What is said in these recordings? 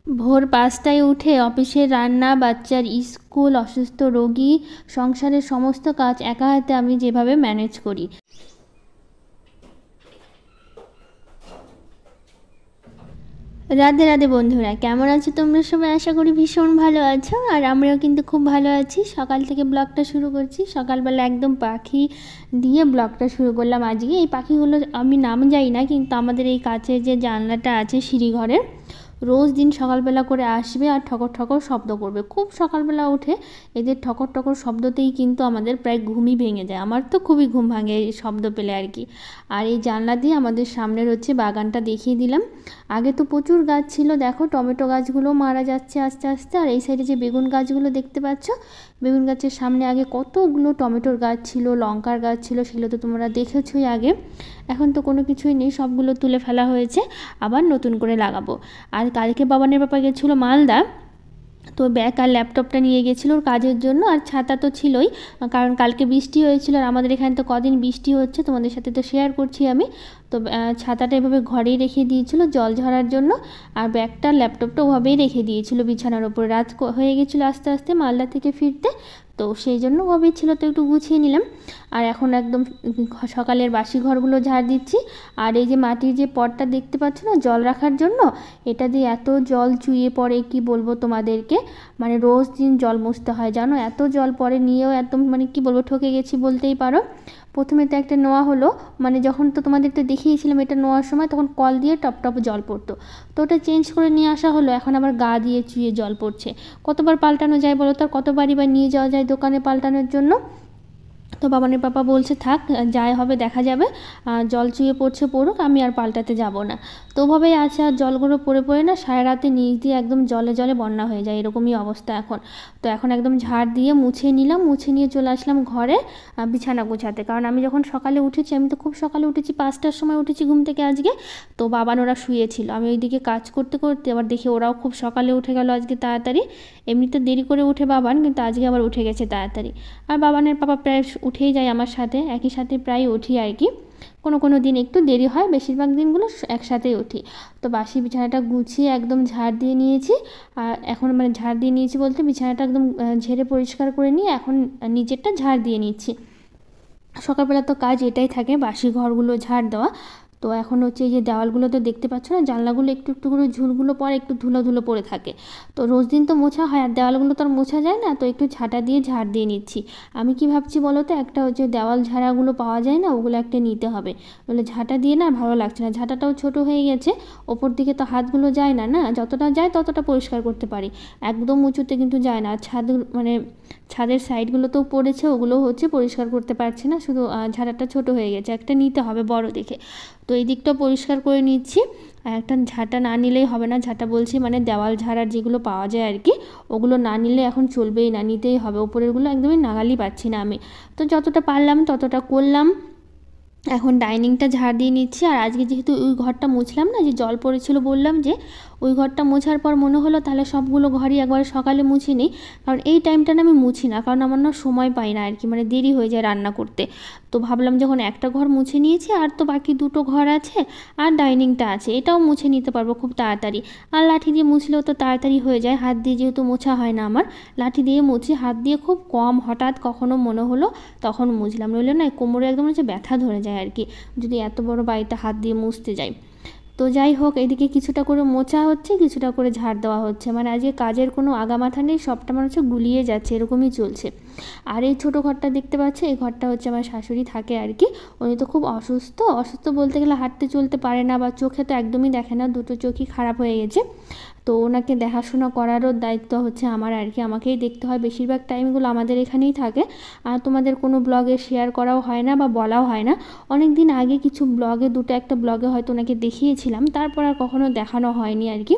ভোর ৫টায় উঠে অফিসের রান্না, বাচ্চার স্কুল, অসুস্থ রোগী, সংসারের সমস্ত কাজ একা হাতে আমি যেভাবে ম্যানেজ করি। রাধে রাধে বন্ধুরা, কেমন আছো তোমরা সবাই? আশা করি ভীষণ ভালো আছো। আর আমরাও কিন্তু খুব ভালো আছি। সকাল থেকে ব্লগটা শুরু করছি। সকালবেলা একদম পাখি দিয়ে ব্লগটা শুরু করলাম আজকে। এই পাখিগুলো আমি নাম জানি না, কিন্তু আমাদের এই কাছের যে জানলাটা আছে সিঁড়িঘরের, রোজ দিন সকালবেলা করে আসবে আর ঠকর ঠকর শব্দ করবে। খুব সকালবেলা উঠে এদের ঠকর ঠকর শব্দতেই কিন্তু আমাদের প্রায় ঘুমই ভেঙে যায়। আমার তো খুবই ঘুম ভাঙে এই শব্দ পেলে আর কি। আর এই জানলা দিয়ে আমাদের সামনের হচ্ছে বাগানটা দেখিয়ে দিলাম। আগে তো প্রচুর গাছ ছিল, দেখো টমেটো গাছগুলো মারা যাচ্ছে আস্তে আস্তে। আর এই সাইডে যে বেগুন গাছগুলো দেখতে পাচ্ছ, বেগুন গাছের সামনে আগে কতগুলো টমেটোর গাছ ছিল, লঙ্কার গাছ ছিল, সেগুলো তো তোমরা দেখেছোই আগে। এখন তো কোনো কিছুই নেই, সবগুলো তুলে ফেলা হয়েছে, আবার নতুন করে লাগাবো। আর কালকে বাবানের বাবা গেছিলো মালদা, তো ব্যাগ আর ল্যাপটপটা নিয়ে গেছিলো ওর কাজের জন্য। আর ছাতা তো ছিলই, কারণ কালকে বৃষ্টি হয়েছিল। আর আমাদের এখানে তো কদিন বৃষ্টি হচ্ছে, তোমাদের সাথে তো শেয়ার করছি আমি। তো ছাতাটা এভাবে ঘরেই রেখে দিয়েছিল জল ঝরার জন্য, আর ব্যাগটা ল্যাপটপটা ওভাবেই রেখে দিয়েছিল বিছানার ওপরে। রাত হয়ে গেছিলো আস্তে আস্তে মালদা থেকে ফিরতে, তো সেই জন্য ওভাবেই ছিল, তো একটু গুছিয়ে নিলাম। আর এখন একদম সকালের বাসি ঘরগুলো ঝাড় দিচ্ছি। আর এই যে মাটির যে পটটা দেখতে পাচ্ছ না জল রাখার জন্য, এটা দিয়ে এত জল চুইয়ে পড়ে কি বলবো তোমাদেরকে। মানে রোজ দিন জল মুছতে হয় জানো, এত জল পড়ে, নিয়েও একদম মানে কি বলবো ঠকে গেছি বলতেই পারো। প্রথমে তো একটা নোয়া হলো, মানে যখন তো তোমাদের তো দেখিয়েছিলাম এটা নোয়ার সময়, তখন কল দিয়ে টপ টপ জল পড়তো, তো ওটা চেঞ্জ করে নিয়ে আসা হলো। এখন আবার গা দিয়ে চুইয়ে জল পড়ছে। কতবার পাল্টানো যায় বলো তো, আর কতবারই বা নিয়ে যাওয়া যায় দোকানে পাল্টানোর জন্য। তো বাবানের পাপা বলছে থাক, যাই হবে দেখা যাবে, জল চুইয়ে পড়ছে পড়ুক, আমি আর পাল্টাতে যাব না। তো ওভাবেই আছে। আর জলগুলো পড়ে পড়ে না সারা রাতে নিচ দিয়ে একদম জলে জলে বন্যা হয়ে যায়, এরকমই অবস্থা এখন। তো এখন একদম ঝাড় দিয়ে মুছে নিলাম, মুছে নিয়ে চলে আসলাম ঘরে বিছানা গোছাতে। কারণ আমি যখন সকালে উঠেছি, আমি তো খুব সকালে উঠেছি, ৫টার সময় উঠেছি ঘুম থেকে আজকে। তো বাবান ওরা শুয়েছিল, আমি ওইদিকে কাজ করতে করতে আবার দেখি ওরাও খুব সকালে উঠে গেল আজকে তাড়াতাড়ি। এমনিতে দেরি করে উঠে বাবান, কিন্তু আজকে আবার উঠে গেছে তাড়াতাড়ি। আর বাবানের পাপা প্রায় উঠেই যায় আমার সাথে, একই সাথে প্রায় উঠি আর কি। কোনো কোনো দিন একটু দেরি হয়, বেশিরভাগ দিনগুলো একসাথেই উঠি। তো বাসি বিছানাটা গুছিয়ে একদম ঝাড় দিয়ে নিয়েছি। আর এখন মানে ঝাড় দিয়ে নিয়েছি বলতে বিছানাটা একদম ঝেড়ে পরিষ্কার করে নিয়ে এখন নিচেরটা ঝাড় দিয়ে নিচ্ছি। সকালবেলা তো কাজ এটাই থাকে, বাসি ঘরগুলো ঝাড় দেওয়া। তো এখন হচ্ছে এই যে দেওয়ালগুলো তো দেখতে পাচ্ছ না, জানলাগুলো একটু একটু করে ঝুলগুলো পড়ে, একটু ধুলো ধুলো পড়ে থাকে। তো রোজ দিন তো মোছা হয়, আর দেওয়ালগুলো তো আর মোছা যায় না, তো একটু ঝাঁটা দিয়ে ঝাড় দিয়ে নিচ্ছি। আমি কি ভাবছি বলো তো, একটা হচ্ছে দেওয়াল ঝাড়াগুলো পাওয়া যায় না, ওগুলো একটা নিতে হবে। বলে ঝাঁটা দিয়ে না ভালো লাগছে না, ঝাঁটাটাও ছোট হয়ে গেছে, ওপর দিকে তো হাতগুলো যায় না, না যতটা যায় ততটা পরিষ্কার করতে পারি, একদম উঁচুতে কিন্তু যায় না। আর ছাদ মানে ছাদের সাইডগুলোতেও পড়েছে, ওগুলো হচ্ছে পরিষ্কার করতে পারছি না, শুধু ঝাঁটাটা ছোট হয়ে গেছে, একটা নিতে হবে বড় দেখে। তো এই দিকটা পরিষ্কার করে নিচ্ছি। আর একটা ঝাঁটা না নিলেই হবে না, ঝাঁটা বলছি মানে দেওয়াল ঝাড়ার যেগুলো পাওয়া যায় আর কি, ওগুলো না নিলে এখন চলবেই না, নিতেই হবে। ওপরেরগুলো একদমই নাগালই পাচ্ছি না আমি। তো যতটা পারলাম ততটা করলাম। এখন ডাইনিংটা ঝাড় দিয়ে নিচ্ছি। আর আজকে যেহেতু ওই ঘরটা মুছলাম না, যে জল পড়েছিল বললাম, যে ওই ঘরটা মোছার পর মনে হলো তাহলে সবগুলো ঘরই একবার সকালে মুছে নিই। কারণ এই টাইমটা না আমি মুছি না, কারণ আমার না সময় পাই না আর কি, মানে দেরি হয়ে যায় রান্না করতে। তো ভাবলাম যখন একটা ঘর মুছে নিয়েছি, আর তো বাকি দুটো ঘর আছে, আর ডাইনিংটা আছে, এটাও মুছে নিতে পারবো খুব তাড়াতাড়ি। আর লাঠি দিয়ে মুছলেও তো তাড়াতাড়ি হয়ে যায়, হাত দিয়ে যেহেতু মোছা হয় না আমার, লাঠি দিয়ে মুছি, হাত দিয়ে খুব কম, হঠাৎ কখনো মনে হলো তখন মুছলাম, নইলে না কোমরে একদম হচ্ছে ব্যথা ধরে যায় আর কি, যদি এত বড় বাড়িতে হাত দিয়ে মুছতে যাই। তো যাই হোক, এদিকে কিছুটা করে মোছা হচ্ছে, কিছুটা করে ঝাড় দেওয়া হচ্ছে, মানে আজকে কাজের কোনো আগামাথা নেই, সবটা মনে হচ্ছে গুলিয়ে যাচ্ছে, এরকমই চলছে। আর এই ছোটো ঘরটা দেখতে পাচ্ছ, এই ঘরটা হচ্ছে আমার শাশুড়ি থাকে আর কি। উনি তো খুব অসুস্থ, অসুস্থ বলতে গেলে হাঁটতে চলতে পারে না, বা চোখে তো একদমই দেখে না, দুটো চোখই খারাপ হয়ে গেছে। তো ওনাকে দেখাশোনা করারও দায়িত্ব হচ্ছে আমার আর কি, আমাকেই দেখতে হয়, বেশিরভাগ টাইমগুলো আমাদের এখানেই থাকে। আর তোমাদের কোনো ব্লগে শেয়ার করাও হয় না বা বলাও হয় না। অনেক দিন আগে কিছু ব্লগে, দুটো একটা ব্লগে হয়তো ওনাকে দেখিয়েছিলাম, তারপর আর কখনো দেখানো হয়নি আর কি।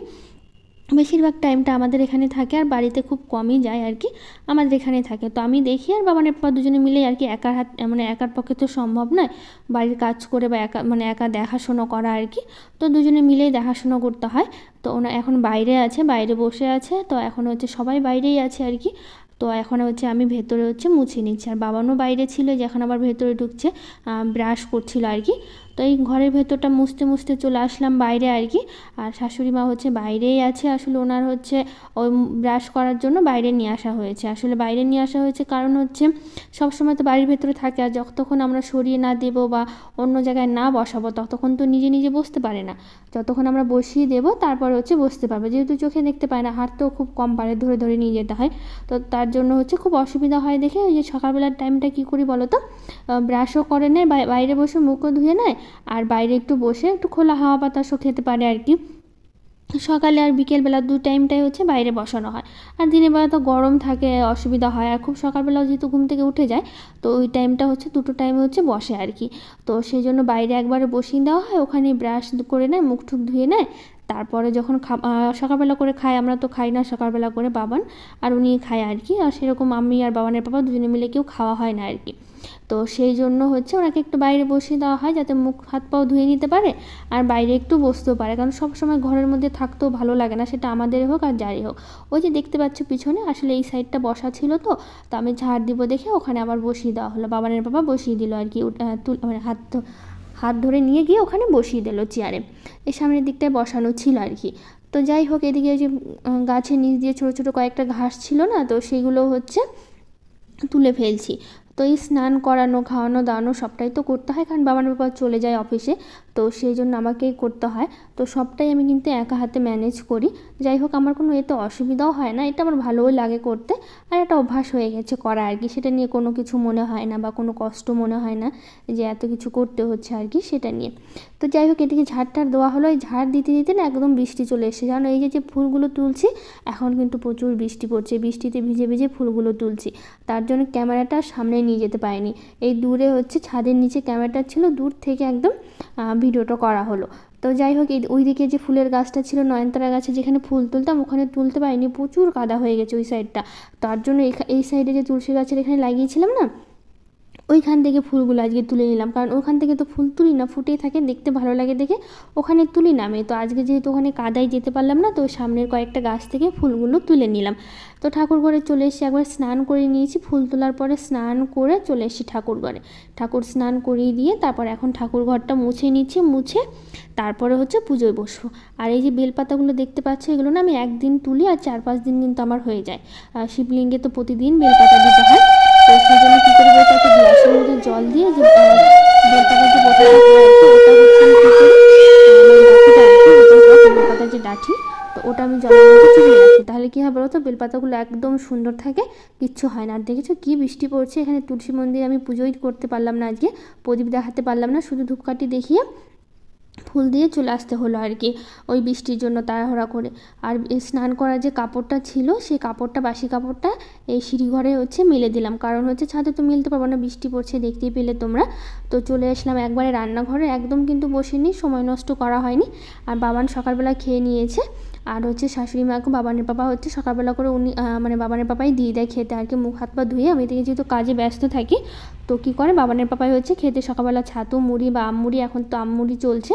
বেশিরভাগ টাইমটা আমাদের এখানে থাকে, আর বাড়িতে খুব কমই যায় আর কি, আমাদের এখানে থাকে। তো আমি দেখি, আর বাবা নেপা দুজনে মিলেই আর কি, একার হাত মানে একার পক্ষে তো সম্ভব নয় বাড়ির কাজ করে বা একা মানে একা দেখাশুনো করা আর কি। তো দুজনে মিলেই দেখাশুনো করতে হয়। তো ওনা এখন বাইরে আছে, বাইরে বসে আছে, তো এখন হচ্ছে সবাই বাইরেই আছে আর কি। তো এখন হচ্ছে আমি ভেতরে হচ্ছে মুছে নিচ্ছি, আর বাবানও বাইরে ছিল, যে এখন আবার ভেতরে ঢুকছে, ব্রাশ করছিল আর কি। তো তো এই ঘরের ভেতরটা মুছতে মুছতে চলে আসলাম বাইরে আর কি। আর শাশুড়ি মা হচ্ছে বাইরেই আছে, আসলে ওনার হচ্ছে ওই ব্রাশ করার জন্য বাইরে নিয়ে আসা হয়েছে। আসলে বাইরে নিয়ে আসা হয়েছে কারণ হচ্ছে সবসময় তো বাড়ির ভেতরে থাকে, আর যতক্ষণ আমরা সরিয়ে না দেবো বা অন্য জায়গায় না বসাবো ততক্ষণ তো নিজে নিজে বসতে পারে না। যতক্ষণ আমরা বসিয়ে দেবো তারপর হচ্ছে বসতে পারবে, যেহেতু চোখে দেখতে পায় না, হাঁটতেও খুব কম পারে, ধরে ধরে নিয়ে যেতে হয়। তো তার জন্য হচ্ছে খুব অসুবিধা হয় দেখে ওই যে সকালবেলার টাইমটা কী করি বলো তো, ব্রাশও করে নেয়, বাইরে বসে মুখও ধুয়ে নেয়, আর বাইরে একটু বসে একটু খোলা হাওয়া বাতাসও খেতে পারে আর কি। সকালে আর বিকেলবেলা দু টাইমটাই হচ্ছে বাইরে বসানো হয়। আর দিনের বেলা তো গরম থাকে, অসুবিধা হয়, আর খুব সকালবেলাও যেহেতু ঘুম থেকে উঠে যায়, তো ওই টাইমটা হচ্ছে দুটো টাইমে হচ্ছে বসে আর কি। তো সেই জন্য বাইরে একবারে বসিয়ে দেওয়া হয়, ওখানে ব্রাশ করে নেয়, মুখ টুক ধুয়ে নেয়। তারপরে যখন সকালবেলা করে খাই, আমরা তো খাই না সকালবেলা করে, বাবান আর উনি খায় আর কি। আর সেরকম আমি আর বাবানের পাপা দুজনে মিলে কেউ খাওয়া হয় না আর কি। তো সেই জন্য হচ্ছে ওনাকে একটু বাইরে বসিয়ে দেওয়া হয়, যাতে মুখ হাত পাও ধুয়ে নিতে পারে আর বাইরে একটু বসতেও পারে, কারণ সবসময় ঘরের মধ্যে থাকতেও ভালো লাগে না, সেটা আমাদের হোক আর যারই হোক। ওই যে দেখতে পাচ্ছ পিছনে, আসলে এই সাইডটা বসা ছিল, তো আমি ঝাড় দিব দেখে ওখানে আবার বসিয়ে দেওয়া হলো, বাবানের পাপা বসিয়ে দিল আর কি, মানে হাত ধরে নিয়ে গিয়ে ওখানে বসিয়ে দিল চেয়ারে, এই সামনের দিকটায় বসানো ছিল আর কি। তো যাই হোক, এদিকে ওই যে গাছের নিচ দিয়ে ছোটো ছোটো কয়েকটা ঘাস ছিল না, তো সেগুলো হচ্ছে তুলে ফেলছি। তো এই স্নান করানো, খাওয়ানো, দাওয়ানো সবটাই তো করতে হয়, কারণ বাবার বাবা চলে যায় অফিসে, তো সেই জন্য আমাকেই করতে হয়। তো সবটাই আমি কিন্তু একা হাতে ম্যানেজ করি। যাই হোক, আমার কোনো এতে অসুবিধাও হয় না, এটা আমার ভালোই লাগে করতে, আর একটা অভ্যাস হয়ে গেছে করা আর কি। সেটা নিয়ে কোনো কিছু মনে হয় না বা কোনো কষ্ট মনে হয় না যে এত কিছু করতে হচ্ছে আর কি, সেটা নিয়ে। তো যাই হোক, এদিকে ঝাড়টার দেওয়া হলো, এই ঝাড় দিতে দিতে না একদম বৃষ্টি চলে এসেছে, জানো এই যে ফুলগুলো তুলছি, এখন কিন্তু প্রচুর বৃষ্টি পড়ছে, বৃষ্টিতে ভিজে ভিজে ফুলগুলো তুলছি, তার জন্য ক্যামেরাটা সামনে নিয়ে যেতে পারিনি। এই দূরে হচ্ছে ছাদের নিচে ক্যামেরাটা ছিল, দূর থেকে একদম ভিডিওটা করা হলো। তো যাই হোক, ওইদিকে যে ফুলের গাছটা ছিল, নয়নতারা গাছে যেখানে ফুল তুলতাম, ওখানে তুলতে পারিনি, প্রচুর কাদা হয়ে গেছে ওই সাইডটা। তার জন্য এই সাইডে যে তুলসী গাছের এখানে লাগিয়েছিলাম না, ওইখান থেকে ফুলগুলো আজকে তুলে নিলাম, কারণ ওখান থেকে তো ফুল তুলি না, ফুটেই থাকে, দেখতে ভালো লাগে দেখে ওখানে তুলি না আমি। তো আজকে যেহেতু ওখানে কাদায় যেতে পারলাম না, তো সামনের কয়েকটা গাছ থেকে ফুলগুলো তুলে নিলাম। তো ঠাকুর ঘরে চলে এসেছি, একবার স্নান করে নিয়েছি, ফুল তোলার পরে স্নান করে চলে এসেছি ঠাকুর ঘরে, ঠাকুর স্নান করিয়ে দিয়ে তারপর এখন ঠাকুর ঘরটা মুছে নিচ্ছি, মুছে তারপরে হচ্ছে পুজোয় বসবো। আর এই যে বেলপাতাগুলো দেখতে পাচ্ছ, এগুলো না আমি একদিন তুলি, আর 4-5 দিন কিন্তু আমার হয়ে যায়। শিবলিঙ্গে তো প্রতিদিন বেলপাতা দিতে হয়, তো সেই জন্য কী করে বলতে, একটা গ্লাসের মধ্যে জল দিয়ে যে বেলপাতার যে বোতলটা ওটা হচ্ছে আমি কী করি, বেলপাতার যে ডাঠি, তো ওটা আমি জলের মধ্যে চুবিয়ে রাখি, তাহলে কী হবে বলো তো, বেলপাতাগুলো একদম সুন্দর থাকে, কিচ্ছু হয় না। আর দেখেছো কী বৃষ্টি পড়ছে, এখানে তুলসী মন্দিরে আমি পুজোই করতে পারলাম না আজকে, প্রদীপ দেখাতে পারলাম না, শুধু ধূপকাঠি দেখিয়ে ফুল দিয়ে চলে আসতে হলো আর কি, ওই বৃষ্টির জন্য তাড়াহুড়া করে। আর স্নান করার যে কাপড়টা ছিল, সেই কাপড়টা, বাসি কাপড়টা এই সিঁড়িঘরে হচ্ছে মেলে দিলাম, কারণ হচ্ছে ছাদে তো মেলতে পারবো না, বৃষ্টি পড়ছে, দেখতেই পেলে তোমরা। তো চলে আসলাম একবারে রান্নাঘরে, একদম কিন্তু বসিনি, সময় নষ্ট করা হয়নি। আর বাবান সকালবেলা খেয়ে নিয়েছে, আর হচ্ছে শাশুড়ি মাকে বাবানের পাপা হচ্ছে সকালবেলা করে উনি মানে বাবানের পাপাই দিয়ে দেয় খেতে আর কি, মুখ হাত পা ধুয়ে। আমি এদিকে যেহেতু কাজে ব্যস্ত থাকি, তো কী করে বাবানের পাপাই হচ্ছে খেতে সকালবেলা ছাতু মুড়ি বা আমুড়ি, এখন তো আমুড়ি চলছে,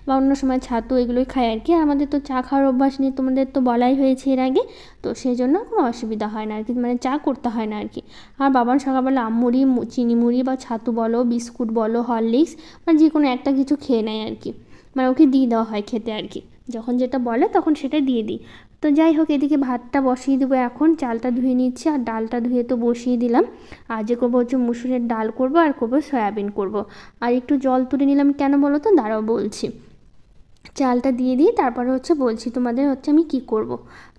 বা অন্য সময় ছাতু, এগুলোই খাই আর কি। আর আমাদের তো চা খাওয়ার অভ্যাস নেই, তোমাদের তো বলাই হয়েছে এর আগে, তো সেই জন্য কোনো অসুবিধা হয় না আর কি, মানে চা করতে হয় না আর কি। আর বাবান সকালবেলা আমুড়ি, চিনি মুড়ি বা ছাতু বলো, বিস্কুট বলো, হরলিক্স, মানে যে কোনো একটা কিছু খেয়ে নেয় আর কি, মানে ওকে দিয়ে দেওয়া হয় খেতে আর কি, যখন যেটা বলে তখন সেটা দিয়ে দিই। তো যাই হোক, এদিকে ভাতটা বসিয়ে দেবো, এখন চালটা ধুয়ে নিচ্ছি, আর ডালটা ধুয়ে তো বসিয়ে দিলাম। আর যে করবো হচ্ছে মুসুরের ডাল করবো, আর করবো সয়াবিন করবো। আর একটু জল তুলে নিলাম, কেন বলো তো, দাঁড়াও বলছি। চালটা দিয়ে দিই, তারপরে হচ্ছে বলছি তোমাদের হচ্ছে আমি কি করব।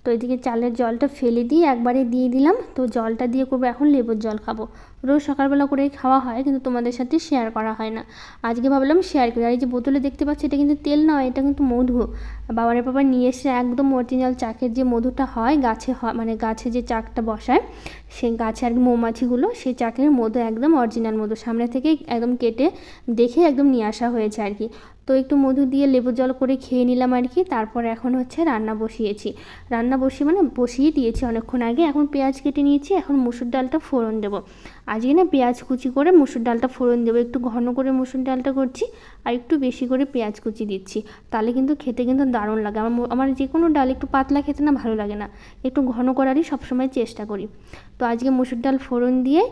তো এদিকে চালের জলটা ফেলে দিয়ে একবারে দিয়ে দিলাম, তো জলটা দিয়ে করবো এখন লেবুর জল খাবো। রোজ সকালবেলা করেই খাওয়া হয়, কিন্তু তোমাদের সাথে শেয়ার করা হয় না, আজকে ভাবলাম শেয়ার করি। আর এই যে বোতলে দেখতে পাচ্ছি, এটা কিন্তু তেল নয়, এটা কিন্তু মধু, বাবারের বাবা নিয়ে এসে একদম অরিজিনাল চাকের যে মধুটা হয়, গাছে হয়, মানে গাছে যে চাকটা বসায়, সেই গাছে আর কি মৌমাছিগুলো, সেই চাকের মধু একদম অরিজিনাল মধু, সামনে থেকে একদম কেটে দেখে একদম নিয়ে আসা হয়েছে আর কি। তো একটু মধু দিয়ে লেবু জল করে খেয়ে নিলাম আর কি। তারপর এখন হচ্ছে রান্না বসিয়েছি, রান্না বসিয়ে মানে বসিয়ে দিয়েছি অনেকক্ষণ আগে। এখন পেঁয়াজ কেটে নিয়েছি, এখন মুসুর ডালটা ফোড়ন দেবো। আজকে না পেঁয়াজ কুচি করে মুসুর ডালটা ফোড়ন দেবো, একটু ঘন করে মুসুর ডালটা করছি, আর একটু বেশি করে পেঁয়াজ কুচি দিচ্ছি, তাহলে কিন্তু খেতে কিন্তু দারুণ লাগে। আমার যে কোনো ডাল একটু পাতলা খেতে না ভালো লাগে না, একটু ঘন করারই সবসময় চেষ্টা করি। তো আজকে মুসুর ডাল ফোড়ন দিয়ে,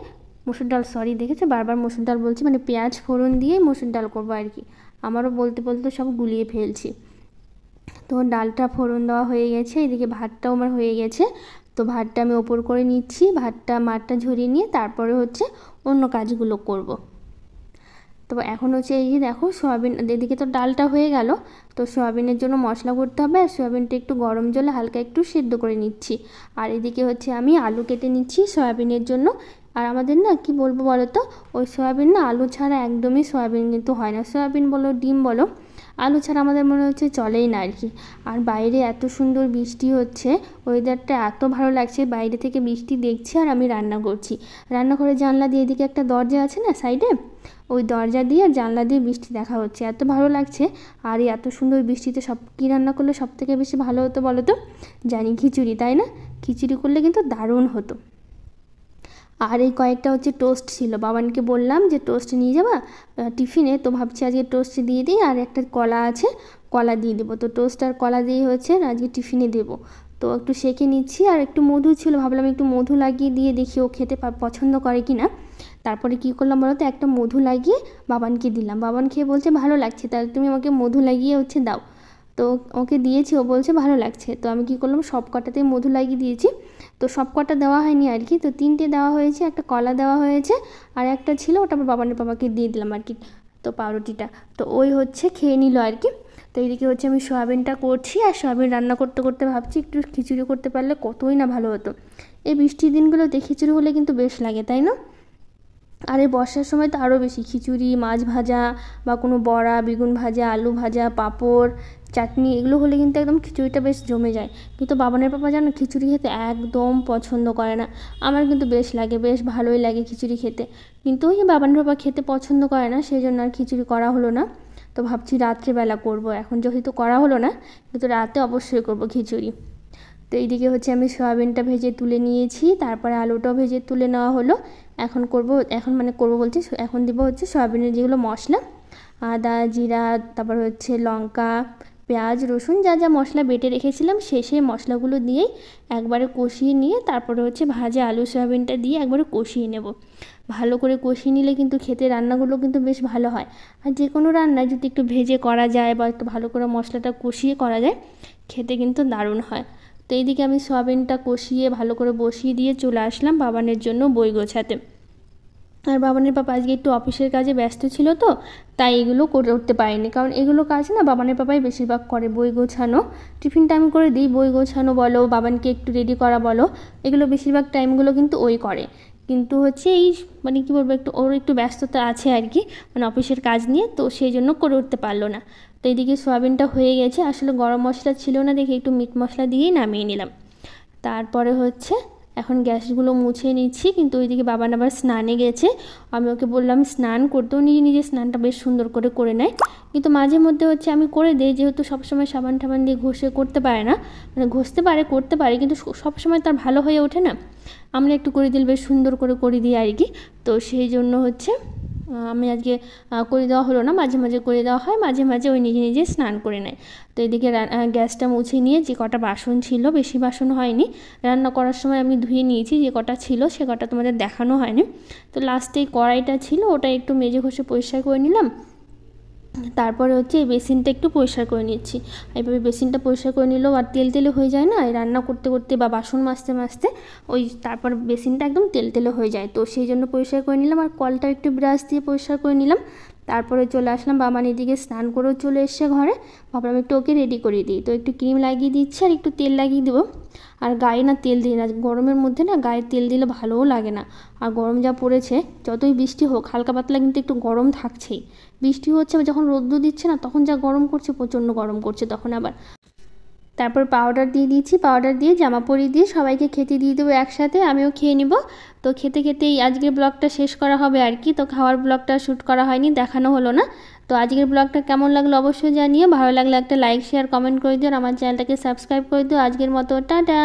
মুসুর ডাল, সরি দেখেছো বারবার মুসুর ডাল বলছি, মানে পেঁয়াজ ফোড়ন দিয়ে মুসুর ডাল করবো আর কি। আমারও বলতে বলতে সব গুলিয়ে ফেলছি। তো ডালটা ফোড়ন দেওয়া হয়ে গেছে, এদিকে ভাতটাও আমার হয়ে গেছে। তো ভাতটা আমি ওপর করে নিচ্ছি, ভাতটা মাঠটা ঝরিয়ে নিয়ে তারপরে হচ্ছে অন্য কাজগুলো করব। তো এখন হচ্ছে এই যে দেখো সয়াবিন, এদিকে তো ডালটা হয়ে গেল। তো সয়াবিনের জন্য মশলা করতে হবে, আর সয়াবিনটা একটু গরম জলে হালকা একটু সেদ্ধ করে নিচ্ছি। আর এদিকে হচ্ছে আমি আলু কেটে নিচ্ছি সয়াবিনের জন্য। আর আমাদের না কি বলবো বলো তো, ওই সয়াবিন না আলু ছাড়া একদমই সয়াবিন কিন্তু হয় না। সয়াবিন বলো ডিম বলো, আলু ছাড়া আমাদের মনে হচ্ছে চলেই না আর কি। আর বাইরে এত সুন্দর বৃষ্টি হচ্ছে, ওয়েদারটা এত ভালো লাগছে, বাইরে থেকে বৃষ্টি দেখছি আর আমি রান্না করছি। রান্নাঘরের জানলা দিয়ে এদিকে একটা দরজা আছে না সাইডে, ওই দরজা দিয়ে জানলা দিয়ে বৃষ্টি দেখা হচ্ছে, এত ভালো লাগছে। আর এই এত সুন্দর বৃষ্টিতে সব কী রান্না করলে সব থেকে বেশি ভালো হতো বলো তো? জানি, খিচুড়ি, তাই না? খিচুড়ি করলে কিন্তু দারুণ হতো। আর এই কয়েকটা হচ্ছে টোস্ট ছিল, বাবানকে বললাম যে টোস্ট নিয়ে যাবা টিফিনে, তো ভাবছি আজকে টোস্ট দিয়ে দিই। আর একটা কলা আছে, কলা দিয়ে দেবো। তো টোস্ট আর কলা দিয়ে হচ্ছে আজকে টিফিনে দেবো। তো একটু সেঁকে নিচ্ছি, আর একটু মধু ছিল, ভাবলাম একটু মধু লাগিয়ে দিয়ে দেখি ও খেতে পছন্দ করে কি না। তারপরে কী করলাম বলো তো, একটা মধু লাগিয়ে বাবানকে দিলাম। বাবান খেয়ে বলছে ভালো লাগছে, তাহলে তুমি আমাকে মধু লাগিয়ে হচ্ছে দাও। তো ওকে দিয়েছি, ও বলছে ভালো লাগছে। তো আমি কী করলাম, সব কটাতেই মধু লাগিয়ে দিয়েছি। তো সব কটা দেওয়া হয়নি আর কি, তো 3টে দেওয়া হয়েছে, একটা কলা দেওয়া হয়েছে, আর একটা ছিল ওটা আমার বাবানের বাবাকে দিয়ে দিলাম আর কি। তো পাউরুটিটা তো ওই হচ্ছে খেয়ে নিল আর কি। তো এইদিকে হচ্ছে আমি সয়াবিনটা করছি, আর সয়াবিন রান্না করতে করতে ভাবছি একটু খিচুড়ি করতে পারলে কতই না ভালো হতো। এই বৃষ্টির দিনগুলোতে খিচুড়ি হলে কিন্তু বেশ লাগে, তাই না? আর এই বর্ষার সময় তো আরও বেশি, খিচুড়ি, মাছ ভাজা বা কোনো বড়া, বেগুন ভাজা, আলু ভাজা, পাঁপড়, চাটনি, এগুলো হলে কিন্তু একদম খিচুড়িটা বেশ জমে যায়। কিন্তু বাবানের পাপা জানো খিচুড়ি খেতে একদম পছন্দ করে না। আমার কিন্তু বেশ লাগে, বেশ ভালোই লাগে খিচুড়ি খেতে। কিন্তু ওই যে বাবানের পাপা খেতে পছন্দ করে না, সেই জন্য আর খিচুড়ি করা হলো না। তো ভাবছি রাত্রেবেলা করব, এখন যেহেতু করা হলো না, কিন্তু রাতে অবশ্যই করব খিচুড়ি। তো এইদিকে হচ্ছে আমি সয়াবিনটা ভেজে তুলে নিয়েছি, তারপরে আলুটাও ভেজে তুলে নেওয়া হলো। এখন মানে করব বলছি, এখন দিব হচ্ছে সয়াবিনের যেগুলো মশলা, আদা, জিরা, তারপর হচ্ছে লঙ্কা, পেঁয়াজ, রসুন, যা যা মশলা বেটে রেখেছিলাম সেই মশলাগুলো দিয়েই একবারে কষিয়ে নিয়ে তারপরে হচ্ছে ভাজা আলু সয়াবিনটা দিয়ে একবারে কষিয়ে নেব। ভালো করে কষিয়ে নিলে কিন্তু খেতে রান্নাগুলো কিন্তু বেশ ভালো হয়। আর যে কোনো রান্না যদি একটু ভেজে করা যায় বা একটু ভালো করে মশলাটা কষিয়ে করা যায়, খেতে কিন্তু দারুণ হয়। তো এইদিকে আমি সয়াবিনটা কষিয়ে ভালো করে বসিয়ে দিয়ে চলে আসলাম বাবানের জন্য বই গোছাতে। আর বাবানের পাপা আজকে একটু অফিসের কাজে ব্যস্ত ছিল, তো তাই এগুলো করে উঠতে পারিনি। কারণ এগুলো কাজ না বাবানের পাপাই বেশিরভাগ করে, বই গোছানো, টিফিনটা আমি করে দিই, বই গোছানো বলো, বাবানকে একটু রেডি করা বলো, এগুলো বেশিরভাগ টাইমগুলো কিন্তু ওই করে। কিন্তু হচ্ছে এই মানে কী বলবো, একটু ওর একটু ব্যস্ততা আছে আর কি, মানে অফিসের কাজ নিয়ে, তো সেই জন্য করে উঠতে পারলো না। তো এইদিকে সয়াবিনটা হয়ে গেছে, আসলে গরম মশলা ছিল না দেখে একটু মিট মশলা দিয়েই নামিয়ে নিলাম। তারপরে হচ্ছে এখন গ্যাসগুলো মুছে নিচ্ছি। কিন্তু ওইদিকে বাবান আবার স্নানে গেছে, আমি ওকে বললাম স্নান করতেও, নিজে নিজে স্নানটা বেশ সুন্দর করে নেয়। কিন্তু মাঝে মধ্যে হচ্ছে আমি করে দিই, যেহেতু সবসময় সাবান টাবান দিয়ে ঘষে করতে পারে না, মানে ঘষতে পারে, করতে পারে, কিন্তু সবসময় তার ভালো হয়ে ওঠে না। আমরা একটু করে দিলে বেশ সুন্দর করে দিই আর কি। তো সেই জন্য হচ্ছে আমি আজকে করে দেওয়া হলো না, মাঝে মাঝে করে দেওয়া হয়, মাঝে মাঝে ওই নিজে নিজে স্নান করে নেয়। তো এদিকে গ্যাসটা মুছে নিয়ে যে কটা বাসন ছিল, বেশি বাসন হয়নি, রান্না করার সময় আমি ধুয়ে নিয়েছি, যে কটা ছিল সে কটা তোমাদের দেখানো হয়নি। তো লাস্টে এই কড়াইটা ছিল, ওটা একটু মেজে ঘষে পরিষ্কার করে নিলাম। তারপরে হচ্ছে এই বেসিনটা একটু পরিষ্কার করে নিচ্ছি। এইভাবে বেসিনটা পরিষ্কার করে নিলেও আর তেলে হয়ে যায় না, এই রান্না করতে করতে বা বাসন মাজতে মাজতে ওই তারপর বেসিনটা একদম তেলে হয়ে যায়। তো সেই জন্য পরিষ্কার করে নিলাম, আর কলটা একটু ব্রাশ দিয়ে পরিষ্কার করে নিলাম। তারপরে চলে আসলাম, বাবান এদিকে স্নান করেও চলে এসছে ঘরে, ভাবলাম একটু ওকে রেডি করে দিই। তো একটু ক্রিম লাগিয়ে দিচ্ছি আর একটু তেল লাগিয়ে দেবো। আর গায়ে না তেল দিই না, গরমের মধ্যে না গায়ে তেল দিলে ভালোও লাগে না। আর গরম যা পড়েছে, যতই বৃষ্টি হোক হালকা পাতলা কিন্তু একটু গরম থাকছেই। বৃষ্টি হচ্ছে, যখন রোদ্দুর দিচ্ছে না তখন যা গরম করছে, প্রচণ্ড গরম করছে তখন আবার। তারপর পাউডার দিয়ে দিয়েছি, পাউডার দিয়ে জামা পরিয়ে দিয়ে সবাইকে খেতে দিয়ে দেবো একসাথে, আমিও খেয়ে নিব। তো খেতে খেতেই আজকের ব্লগটা শেষ করা হবে আর কি। তো খাওয়ার ব্লগটা শ্যুট করা হয়নি, দেখানো হলো না। তো আজকের ব্লগটা কেমন লাগলো অবশ্যই জানিও, ভালো লাগলে একটা লাইক শেয়ার কমেন্ট করে দিও, আর আমার চ্যানেলটাকে সাবস্ক্রাইব করে দিও। আজকের মতো টাটা।